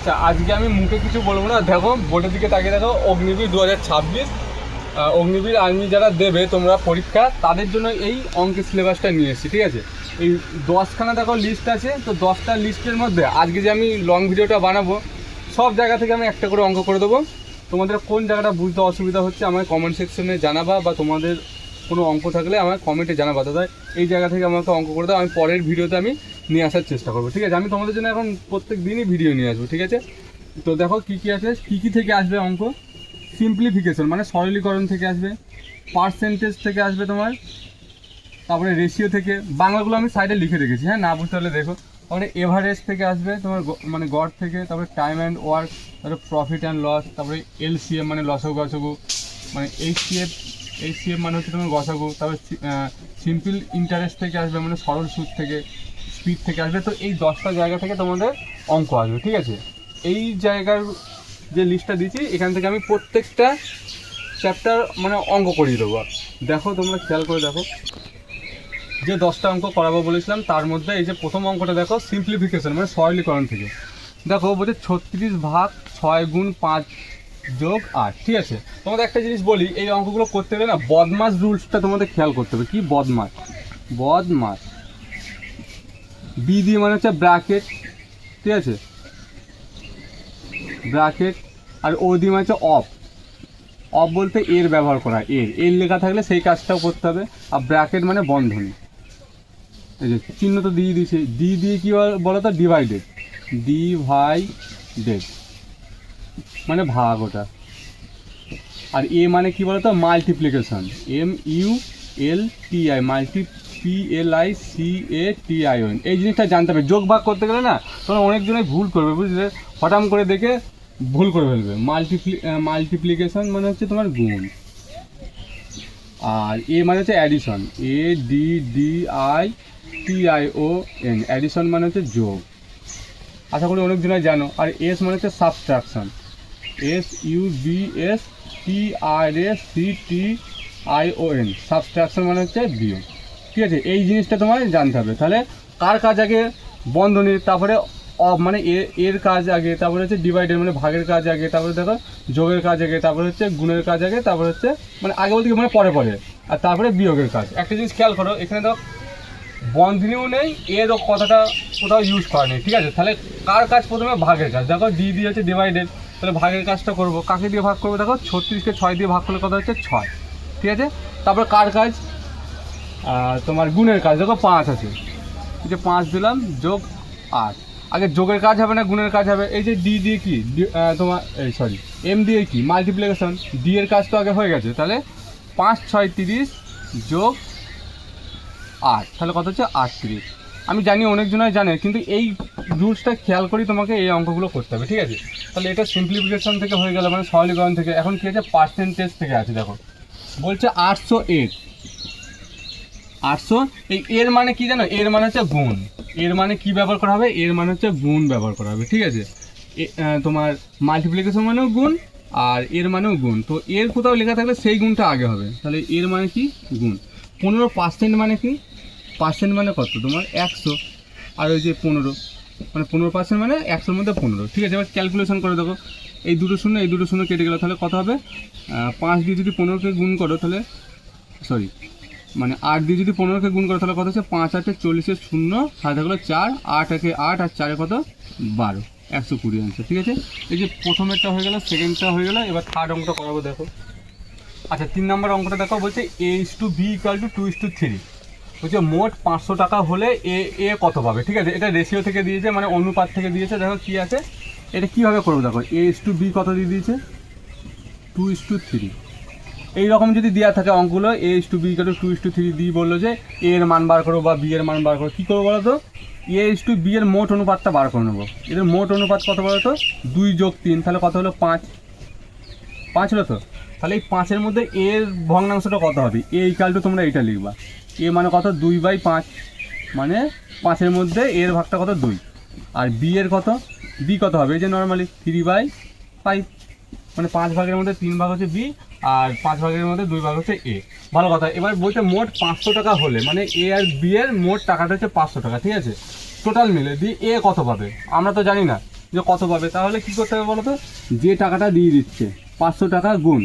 আচ্ছা, আজকে আমি মুখে কিছু বলবো না। দেখো বোর্ডের দিকে তাকিয়ে দেখো, অগ্নিবীর 2026। অগ্নিবীর আর্মি যারা দেবে তোমরা পরীক্ষা, তাদের জন্য এই অঙ্কের সিলেবাসটা নিয়ে এসেছি, ঠিক আছে। এই 10খানা দেখো লিস্ট আছে, তো 10টা লিস্টের মধ্যে আজকে যে আমি লং ভিডিওটা বানাবো, সব জায়গা থেকে আমি একটা করে অঙ্ক করে দেবো। তোমাদের কোন জায়গাটা বুঝতে অসুবিধা হচ্ছে আমায় কমেন্ট সেকশনে জানাবা, বা তোমাদের কোনো অঙ্ক থাকলে আমার কমেন্টে জানাবা, দাদা এই জায়গা থেকে আমাকে অঙ্ক করে দাও, আমি পরের ভিডিওতে আমি নিয়ে আসার চেষ্টা করবো, ঠিক আছে। আমি তোমাদের জন্য এখন প্রত্যেক দিনই ভিডিও নিয়ে আসবো, ঠিক আছে। তো দেখো কী কী আছে, কী থেকে আসবে অঙ্ক। সিম্পলিফিকেশন মানে সরলীকরণ থেকে আসবে, পার্সেন্টেজ থেকে আসবে তোমার, তারপরে রেশিও থেকে, বাংলাগুলো আমি সাইডে লিখে রেখেছি, হ্যাঁ না বুঝতে পারলে দেখো। তারপরে এভারেজ থেকে আসবে তোমার, মানে গড় থেকে, তারপরে টাইম অ্যান্ড ওয়ার্ক, তারপরে প্রফিট অ্যান্ড লস, তারপরে এলসিএম মানে লসাগু গসাগু, মানে এইচসিএফ মানে হচ্ছে তোমার গসাগু, তারপরে সিম্পল ইন্টারেস্ট থেকে আসবে মানে সরল সুদ থেকে, স্পিড থেকে আসবে। তো এই 10টা জায়গা থেকে তোমাদের অঙ্ক আসবে, ঠিক আছে। এই জায়গার যে লিস্টটা দিচ্ছি, এখান থেকে আমি প্রত্যেকটা চ্যাপ্টার মানে অঙ্ক করিয়ে দেবো। দেখো তোমরা খেয়াল করে দেখো, যে 10টা অঙ্ক করাবো বলেছিলাম, তার মধ্যে এই যে প্রথম অঙ্কটা দেখো, সিম্পলিফিকেশন মানে সরলীকরণ থেকে। দেখো বলছে 36/6 × 5 + 8, ঠিক আছে। তোমাদের একটা জিনিস বলি, এই অঙ্কগুলো করতে গেলে না বদমাস রুলসটা তোমাদের খেয়াল করতে হবে। কি বদমাস? বদমাস বি দিয়ে মানে হচ্ছে ব্র্যাকেট, ঠিক আছে, ব্র্যাকেট। আর ও দিয়ে মানে হচ্ছে অফ। অফ বলতে এর ব্যবহার করা, এর লেখা থাকলে সেই কাজটাও করতে হবে। আর ব্র্যাকেট মানে বন্ধনী, এই যে চিহ্ন তো দিয়ে দিয়েছে। ডি দিয়ে কী বলো তো, ডিভাইডেড, ডিভাইডেড মানে ভাগ ওটা। আর এ মানে কি বলো তো, মাল্টিপ্লিকেশন, MULTI, PLICATION। এই জিনিসটা জানতে হবে। যোগ ভাগ করতে গেলে না তোমরা অনেকজনই ভুল করবে, বুঝলে, হঠাৎ করে দেখে ভুল করে ফেলবে। মাল্টিপ্লিকেশন মানে হচ্ছে তোমার গুণ। আর এ মানে হচ্ছে অ্যাডিশন, ADDITION, অ্যাডিশন মানে হচ্ছে যোগ, আশা করি অনেকজনই জানো। আর এস মানে হচ্ছে সাবট্রাকশন, SUBSTRACTION, সাবট্রাকশন মানে হচ্ছে বিয়োগ, ঠিক আছে। এই জিনিসটা তোমার জানতে হবে। তাহলে কার কাজ আগে, বন্ধনীর, তারপরে মানে এর কাজ আগে, তারপরে হচ্ছে ডিভাইডেড মানে ভাগের কাজ আগে, তারপরে দেখো যোগের কাজ আগে, তারপরে হচ্ছে গুণের কাজ আগে, তারপরে হচ্ছে মানে আগে বলতে মানে পরে পরে, আর তারপরে বিয়োগের কাজ। একটা জিনিস খেয়াল করো, এখানে দেখো বন্ধনীও নেই, এর কথাটা কোথাও ইউজ করা নেই, ঠিক আছে। তাহলে কার কাজ প্রথমে, ভাগের কাজ। দেখো ডি দিয়ে হচ্ছে ডিভাইডেড, তাহলে ভাগের কাজটা করবো, কাকে দিয়ে ভাগ করবো, দেখো 36কে 6 দিয়ে ভাগ করলে কথা হচ্ছে 6, ঠিক আছে। তারপরে কার কাজ, তোমার গুণের কাজ। দেখো 5 আছে, যে 5 দিলাম, যোগ 8। আগে যোগের কাজ হবে না গুণের কাজ হবে। এই যে ডি দিয়ে কি তোমার এম দিয়ে কি, মাল্টিপ্লিকেশন। ডি এর কাজ তো আগে হয়ে গেছে, তাহলে 5 6 30 যোগ 8, তাহলে কত হচ্ছে 38। আমি জানি অনেকজনই জানে, কিন্তু এই রুলসটা খেয়াল করি তোমাকে এই অঙ্কগুলো করতে হবে, ঠিক আছে। তাহলে এটা সিম্পলিফিকেশন থেকে হয়ে গেল, মানে সরলীকরণ থেকে। এখন কী আছে, পার্সেন্টেজ থেকে আছে। দেখো বলছে 808, এই এর মানে কি জানো, এর মানে হচ্ছে গুণ। এর মানে কি ব্যবহার করা হবে, এর মানে হচ্ছে গুণ ব্যবহার করা হবে, ঠিক আছে। তোমার মাল্টিপ্লিকেশন মানেও গুণ, আর এর মানেও গুণ। তো এর কোথাও লেখা থাকলে সেই গুণটা আগে হবে, তাহলে এর মানে কি, গুণ। 15% মানে কি, পার্সেন্ট মানে কত তোমার 100, আর ওই যে 15 মানে 15% মানে 100-র মধ্যে 15, ঠিক আছে। এবার ক্যালকুলেশন করে দেখো, এই দুটো শূন্য কেটে গেলো, তাহলে কত হবে, 5 দিয়ে যদি 15কে গুণ করো, তাহলে মানে 8 দিয়ে যদি 15কে গুণ করো, তাহলে কত হচ্ছে, 5 8 40 শূন্য, সাথে হলো 4, 8 একে 8, আর 4 কত 12, 120 আনসার, ঠিক আছে। এই যে প্রথমেরটা হয়ে গেল, সেকেন্ডটা হয়ে গেল। এবার থার্ড অঙ্কটা করাবো, দেখো। আচ্ছা 3 নম্বর অঙ্কটা দেখো, বলছে A/B = 2:3। বলছে মোট 500 টাকা হলে এ কত পাবে, ঠিক আছে। এটা রেশিও থেকে দিয়েছে, মানে অনুপাত থেকে দিয়েছে। দেখো কি আছে, এটা কীভাবে করবো, দেখো A/B কত দিয়ে দিয়েছে, 2:3। এইরকম যদি দেওয়া থাকে অঙ্কগুলো, A/B = 2:3 দিয়ে বললো যে এ এর মান বার করো বা বি এর মান বার করো, কী করবো বলো তো, A/B এর মোট অনুপাতটা বার করে নেবো। এদের মোট অনুপাত কত বলো তো, 2 + 3, তাহলে কত হলো 5 হলো তো। তাহলে এই 5-এর মধ্যে এর ভগ্নাংশটা কত হবে, A = তোমরা এইটা লিখবা, এ মানে কত, 2/5, মানে 5-এর মধ্যে এর ভাগটা কত, 2। আর বি এর কত, বি কত হবে, এই যে নর্মালি 3/5, মানে 5 ভাগের মধ্যে 3 ভাগ হচ্ছে বি, আর 5 ভাগের মধ্যে 2 ভাগ হচ্ছে এ। ভালো কথা। এবার বলতে মোট 500 টাকা হলে, মানে এ আর বি এর মোট টাকাটা হচ্ছে 500 টাকা, ঠিক আছে। টোটাল মিলে দিয়ে এ কত পাবে, আমরা তো জানি না। যে কত পাবে, তাহলে কি করতে হবে বলো তো, যে টাকাটা দিয়ে দিচ্ছে 500 টাকা গুণ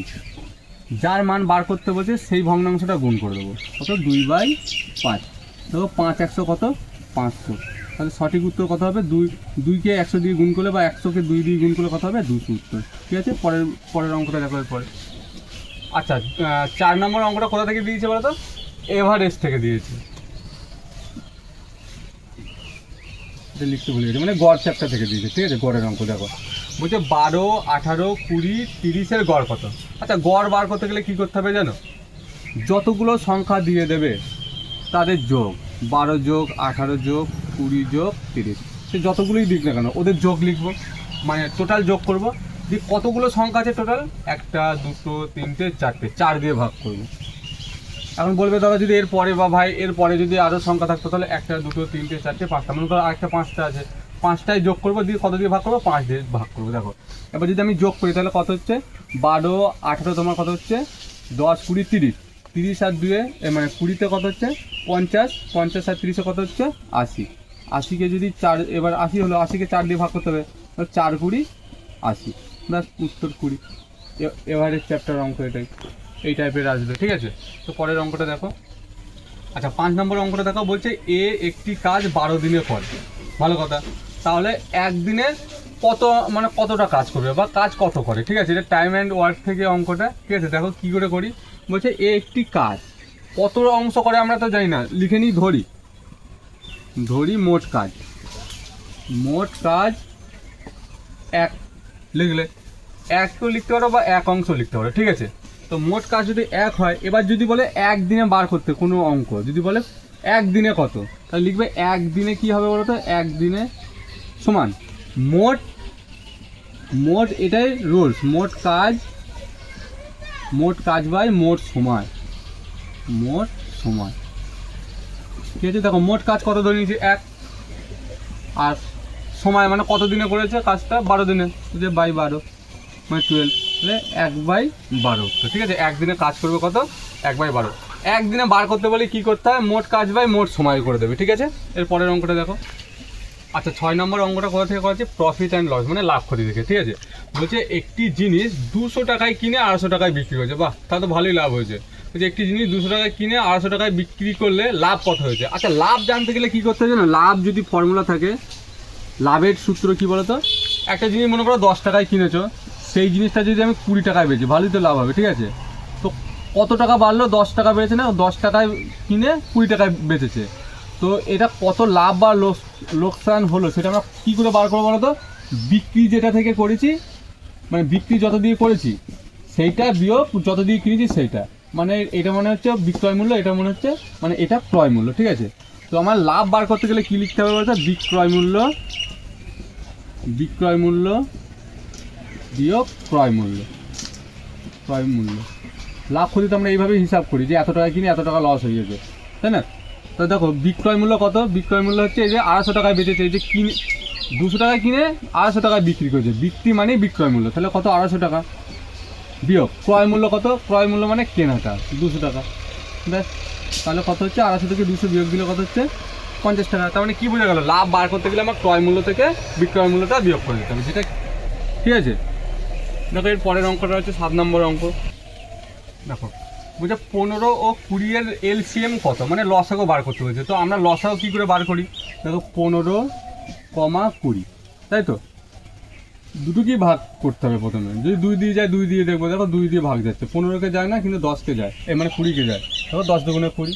যার মান বার করতে বলছে সেই ভগ্নাংশটা গুণ করে দেবো, কত 2/5, দেখো 5 100 কত 500, তাহলে সঠিক উত্তর কত হবে, 2কে 100 দিয়ে গুণ করলে বা 100কে 2 দিয়ে গুণ করলে কত হবে 200 উত্তর। ঠিক আছে, পরের অঙ্কটা দেখো এরপরে। আচ্ছা 4 নম্বর অঙ্কটা কোথা থেকে দিয়েছে বলো তো, এভারেস্ট থেকে দিয়েছে, এটা লিখতে ভুলে গেছে, মানে গড় চ্যাপ্টার থেকে দিয়েছে। ঠিক আছে, গড়ের অঙ্ক দেখো, বলছে 12 18 20 30-এর গড় কত। আচ্ছা গড় বার করতে গেলে কী করতে হবে জানো, যতগুলো সংখ্যা দিয়ে দেবে তাদের যোগ, 12 যোগ 18 যোগ 20 যোগ 30, সে যতগুলোই দিক না কেন ওদের যোগ লিখবো, মানে টোটাল যোগ করব, যে কতগুলো সংখ্যা আছে টোটাল, 1 2 3 4, 4 দিয়ে ভাগ করব। এখন বলবে দাদা যদি এর পরে বা ভাই এর পরে যদি আরও সংখ্যা থাকতো তাহলে 1 2 3 4 5টা, মনে করো আরেকটা 5টা আছে, 5টায় যোগ করবো, দিয়ে কত দিয়ে ভাগ করবো, 5 দিয়ে ভাগ করবো। দেখো এবার যদি আমি যোগ করি তাহলে কত হচ্ছে, 12 18 তোমার কত হচ্ছে 10 20 30, 30 আর 2 মানে 20তে কত হচ্ছে 50, 50 আর 30-এ কত হচ্ছে 80, 80কে যদি 4, এবার 80 হলো, 80কে 4 দিয়ে ভাগ করতে হবে, 4 20 80, ব্যাস উত্তর 20। এভারেস্ট চ্যাপ্টার অঙ্ক এটাই, এই টাইপের আসবে। ঠিক আছে, তো পরের অঙ্কটা দেখো। আচ্ছা 5 নম্বর অঙ্কটা দেখো, বলছে এ একটি কাজ 12 দিনে করে, ভালো কথা, তাহলে একদিনে কত মানে কতটা কাজ করবে বা কাজ কত করে। ঠিক আছে, এটা টাইম অ্যান্ড ওয়ার্ক থেকে অঙ্কটা। ঠিক আছে, দেখো কী করে করি, বলছে এ একটি কাজ কত অংশ করে আমরা তো জানি না, লিখে নিই, ধরি মোট কাজ, মোট কাজ 1 লিখলে 1 তো লিখতে পারো বা 1 অংশ লিখতে পারো। ঠিক আছে, তো মোট কাজ যদি 1 হয়, এবার যদি বলে একদিনে বার করতে কোনো অঙ্ক, যদি বলে একদিনে কত, তাহলে লিখবে একদিনে কি হবে বলো তো, একদিনে সমান মোট এটাই রুলস, মোট কাজ বাই মোট সময়, ঠিক আছে। দেখো মোট কাজ কত ধরে নিয়েছি 1, আর সময় মানে কত দিনে করেছে কাজটা 12 দিনে, যে বাই 12 মানে 12, তাহলে 1/12। তো ঠিক আছে, একদিনে কাজ করবে কত 1/12, একদিনে বার করতে বলে কি করতে হয়, মোট কাজ বাই মোট সময় করে দেবে। ঠিক আছে, এর পরের অঙ্কটা দেখো। আচ্ছা 6 নম্বর অঙ্কটা কোথা থেকে করা আছে, প্রফিট অ্যান্ড লস মানে লাভ ক্ষতি দেখে। ঠিক আছে, বলছে একটি জিনিস 200 টাকায় কিনে 250 টাকায় বিক্রি হয়েছে, বাহ তাহলে তো ভালোই লাভ হয়েছে। বলছে একটি জিনিস 200 টাকায় কিনে 250 টাকায় বিক্রি করলে লাভ কত হয়েছে। আচ্ছা লাভ জানতে গেলে কী করতে হবে না, লাভ যদি ফর্মুলা থাকে, লাভের সূত্র কী বলো তো, একটা জিনিস মনে করো 10 টাকায় কিনেছো, সেই জিনিসটা যদি আমি 20 টাকায় বেচি, ভালোই তো লাভ হবে। ঠিক আছে, তো কত টাকা বাড়লো, 10 টাকা বেড়েছে না, 10 টাকায় কিনে 20 টাকায় বেচেছে, তো এটা কত লাভ বা লোকসান হলো সেটা আমরা কী করে বার করবো বলো তো, বিক্রি যেটা থেকে করেছি, মানে বিক্রি যত দিয়ে করেছি সেইটা বিয়োগ যত দিয়ে কিনেছি সেইটা, মানে এটা মনে হচ্ছে বিক্রয় মূল্য, এটা মনে হচ্ছে মানে এটা ক্রয় মূল্য। ঠিক আছে, তো আমার লাভ বার করতে গেলে কী লিখতে হবে বলতো, বিক্রয় মূল্য বিয়োগ ক্রয় মূল্য। লাভ ক্ষতি তো আমরা এইভাবেই হিসাব করি যে এত টাকা কিনে এত টাকা লস হয়ে যাবে, তাই না। তো দেখো বিক্রয় মূল্য কত, বিক্রয় মূল্য হচ্ছে এই যে 250 টাকায় বেচেছে, এই যে 200 টাকায় কিনে 250 টাকায় বিক্রি করেছে, বিক্রি মানেই বিক্রয় মূল্য, তাহলে কত 250 টাকা, বিয়োগ ক্রয় মূল্য কত, ক্রয় মূল্য মানে কেনাটা 200 টাকা, ব্যাস তাহলে কত হচ্ছে 250 থেকে 200 বিয়োগ দিলে কত হচ্ছে 50 টাকা। তার মানে কী বোঝা গেল, লাভ বার করতে গেলে আমার ক্রয় মূল্য থেকে বিক্রয় মূল্যটা বিয়োগ করে দিতে হবে, যেটা ঠিক আছে। দেখো এর পরের অঙ্কটা হচ্ছে 7 নম্বর অঙ্ক। দেখো বলছে 15 ও 20-এর এলসিএম কত, মানে লসাগু বার করতে হয়েছে। তো আমরা লসাগু কী করে বার করি, দেখো 15, 20, তাই তো দুটোকেই ভাগ করতে হবে প্রথমে, যদি 2 দিয়ে যায় 2 দিয়ে দেখবো, দেখো 2 দিয়ে ভাগ যাচ্ছে, 15কে যায় না কিন্তু 10কে যায়, মানে 20কে যায়, দেখো 10 দুগুণে 20,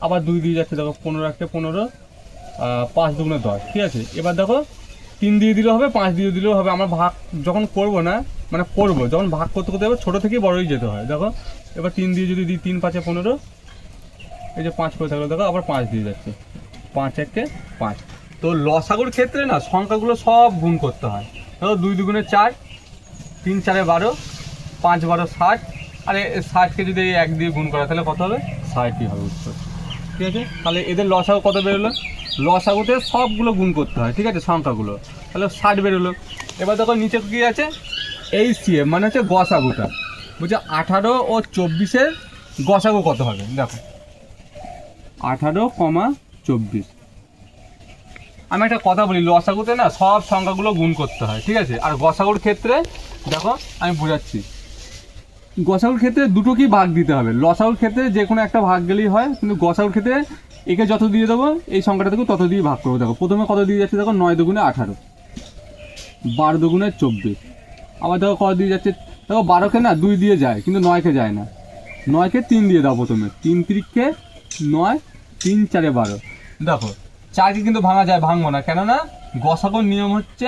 আবার 2 দিয়ে যাচ্ছে, দেখো 15 একটা 15, 5 দুগুণে 10। ঠিক আছে, এবার দেখো 3 দিয়ে দিলেও হবে, 5 দিয়ে দিলেও হবে, আমরা ভাগ যখন করবো না মানে করবো যখন ভাগ করতে হবে ছোটো থেকেই বড়োই যেতে হয়। দেখো এবার 3 দিয়ে যদি দিই, 3 5 15, এই যে 5 করে থাকলো, দেখো আবার 5 দিয়ে যাচ্ছে, 5 1 5। তো লসাগুর ক্ষেত্রে না সংখ্যাগুলো সব গুণ করতে হয়। দেখো 2 দুগুণে 4, 3 4 12, 5 12 60, আর 60কে যদি 1 দিয়ে গুণ করা তাহলে কত হবে, 60ই হবে উত্তর। ঠিক আছে, তাহলে এদের লসাগু কত বেরোলো, লসাগুতে সবগুলো গুণ করতে হয়। ঠিক আছে, সংখ্যাগুলো, তাহলে 60 বেরোলো। এবার দেখো নিচে কী আছে, এইচসিএফ মানে হচ্ছে গসাগুটা, বলছে 18 ও 24-এর গসাগু কত হবে। দেখো 18, 24, আমি একটা কথা বলি, লসাগুতে না সব সংখ্যাগুলো গুণ করতে হয়, ঠিক আছে। আর গসাগুর ক্ষেত্রে দেখো আমি বোঝাচ্ছি, গসাগুর ক্ষেত্রে দুটো কি ভাগ দিতে হবে। লসাগুর ক্ষেত্রে যে কোনো একটা ভাগ গেলেই হয়, কিন্তু গসাগুর ক্ষেত্রে একে যত দিয়ে দেবো এই সংখ্যাটা থেকে তত দিয়ে ভাগ করবো। দেখো প্রথমে কত দিয়ে যাচ্ছে, দেখো 9 দুগুণে 18, 12 দুগুণে 24, আবার দেখো কত দিয়ে যাচ্ছে, দেখো 12কে না 2 দিয়ে যায় কিন্তু 9কে যায় না, 9কে 3 দিয়ে দাও প্রথমে, 3 3কে 9, 3 4 12। দেখো 4কে কিন্তু ভাঙা যায়, ভাঙবো না, কেননা গসাগুর নিয়ম হচ্ছে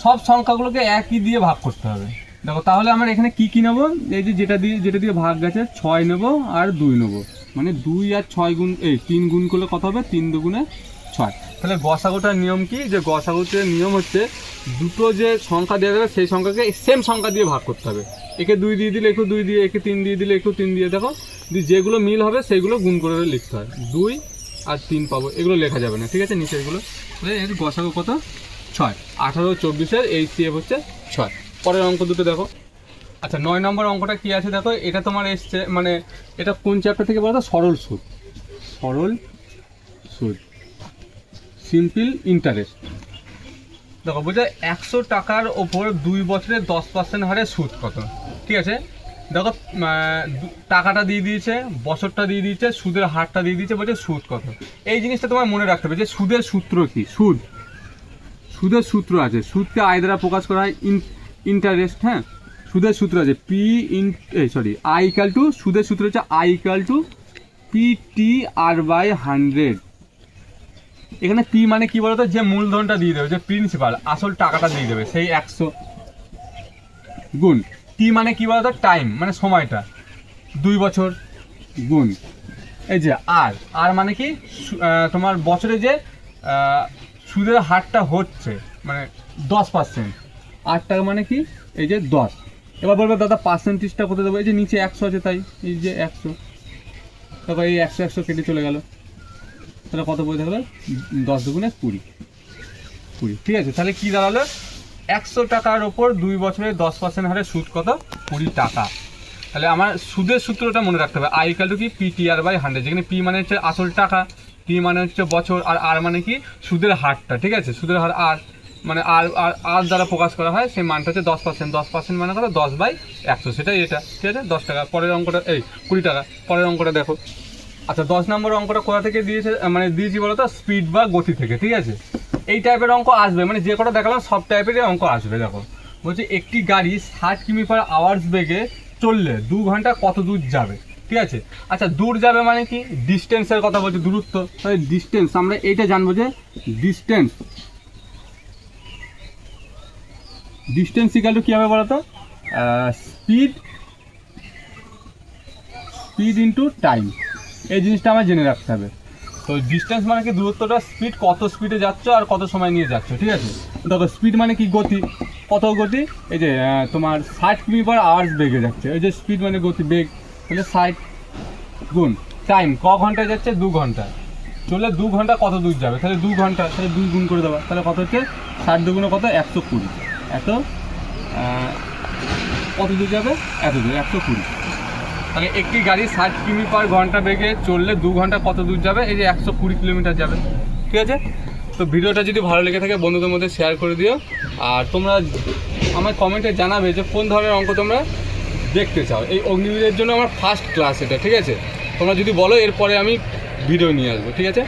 সব সংখ্যাগুলোকে একই দিয়ে ভাগ করতে হবে। দেখো তাহলে আমরা এখানে কি কি নেবো, এই যে যেটা দিয়ে ভাগ গেছে 6 নেবো আর 2 নেবো, মানে 2 আর 6 গুণ 3 গুণ করলে কত হবে, 3 দুগুণে 6। তাহলে গসাগুটার নিয়ম কি, যে গসাগুটার নিয়ম হচ্ছে দুটো যে সংখ্যা দেওয়া যাবে সেই সংখ্যাকে সেম সংখ্যা দিয়ে ভাগ করতে হবে। একে 2 দিয়ে দিলে একটু 2 দিয়ে, একে 3 দিয়ে দিলে একটু 3 দিয়ে, দেখো যেগুলো মিল হবে সেইগুলো গুণ করে লিখতে হয়। 2 আর 3 পাবো, এগুলো লেখা যাবে না, ঠিক আছে, নিচে এগুলো। এর গসাগু কত, 6, 18 24-এর HCF হচ্ছে 6। পরের অঙ্ক দুটো দেখো। আচ্ছা 9 নম্বর অঙ্কটা কি আছে দেখো, এটা তোমার এসছে, মানে এটা কোন চ্যাপ্টার থেকে বলো তো, সরল সুদ, সরল সুদ, সিম্পল ইন্টারেস্ট। দেখো বুঝলে 100 টাকার ওপর 2 বছরের 10% হারে সুদ কত, ঠিক আছে। দেখো টাকাটা দিয়ে দিয়েছে, বছরটা দিয়ে দিয়েছে, সুদের হারটা দিয়ে দিয়েছে, বলছে সুদ কত। এই জিনিসটা তোমার মনে রাখতে হবে যে সুদের সূত্র কি, সুদের সূত্র আছে, সুদকে আই দ্বারা প্রকাশ করা হয় ইন্টারেস্ট, হ্যাঁ। সুদের সূত্র আছে আই ইকাল টু, সুদের সূত্র হচ্ছে আই ইকাল টু PTR/100। এখানে পি মানে কি বলতো, যে মূলধনটা দিয়ে দেবে, যে প্রিন্সিপাল আসল টাকাটা দিয়ে দেবে, সেই 100 গুণ টি মানে কি বলতো, টাইম মানে সময়টা, 2 বছর গুণ এই যে আর মানে কি তোমার বছরে যে সুদের হারটা হচ্ছে, মানে 10%। 8 টাকা মানে কি, এই যে 10। এবার বলবে দাদা পার্সেন্টেজটা কোথায় দেবো, এই যে নিচে 100 আছে, তাই এই যে 100, তারপর এই 100 কেটে চলে গেল, তাহলে কত বই থাকবে, 10 দুগুণে 20, ঠিক আছে। তাহলে কি দাঁড়ালো, 100 টাকার ওপর 2 বছরে 10% হারে সুদ কত, 20 টাকা। তাহলে আমার সুদের সূত্রটা মনে রাখতে হবে, আই ইকাল টু কি PTR/100, যেখানে পি মানে হচ্ছে আসল টাকা, টি মানে হচ্ছে বছর, আর মানে কি সুদের হারটা, ঠিক আছে। সুদের হার আর মানে আর দ্বারা প্রকাশ করা হয়, সেই মানটা হচ্ছে 10%, 10% মানে কত, 10/100, সেটাই এটা, ঠিক আছে। 10 টাকা। পরের অঙ্কটা 20 টাকা। পরের অঙ্কটা দেখো। আচ্ছা 10 নম্বর অঙ্কটা কোথা থেকে দিয়েছে, মানে দিয়েছি বলো তো, স্পিড বা গতি থেকে, ঠিক আছে। এই টাইপের অঙ্ক আসবে, মানে যে কটা দেখালাম সব টাইপেরই অঙ্ক আসবে। দেখো বলছে একটি গাড়ি 60 কিমি/আওয়ার বেগে চললে 2 ঘন্টা কত দূর যাবে, ঠিক আছে। আচ্ছা দূর যাবে মানে কি, ডিস্টেন্সের কথা বলছে, দূরত্ব। তাহলে ডিস্টেন্স আমরা এইটা জানবো যে ডিস্টেন্স ইকাল টু কী হবে বলো তো, স্পিড ইন্টু টাইম। এই জিনিসটা আমার জেনে রাখতে হবে। তো ডিস্টেন্স মানে কি, দূরত্বটা, স্পিড কত স্পিডে যাচ্ছ আর কত সময় নিয়ে যাচ্ছ, ঠিক আছে। দেখো স্পিড মানে কি, গতি, কত গতি, এই যে তোমার 60 কিমি/আওয়ার বেগে যাচ্ছে, এই যে স্পিড মানে গতি, বেগ, তাহলে 60 গুণ টাইম, ক ঘন্টায় যাচ্ছে, 2 ঘন্টা চলে, 2 ঘন্টা কত দূর যাবে, তাহলে 2 ঘন্টা, তাহলে 2 গুণ করে দেওয়া, তাহলে কত হচ্ছে, 60 দুগুণে কত, 120, কত দূর যাবে, এত দূর, 120। তাহলে একটি গাড়ি 60 কিমি/ঘন্টা বেগে চললে 2 ঘন্টা কত দূর যাবে, এই যে 120 কিলোমিটার যাবে, ঠিক আছে। তো ভিডিওটা যদি ভালো লেগে থাকে বন্ধুদের মধ্যে শেয়ার করে দিও, আর তোমরা আমার কমেন্টে জানাবে যে কোন ধরনের অঙ্ক তোমরা দেখতে চাও। এই অগ্নিবীরের জন্য আমার ফার্স্ট ক্লাস এটা, ঠিক আছে। তোমরা যদি বলো এরপরে আমি ভিডিও নিয়ে আসবো, ঠিক আছে।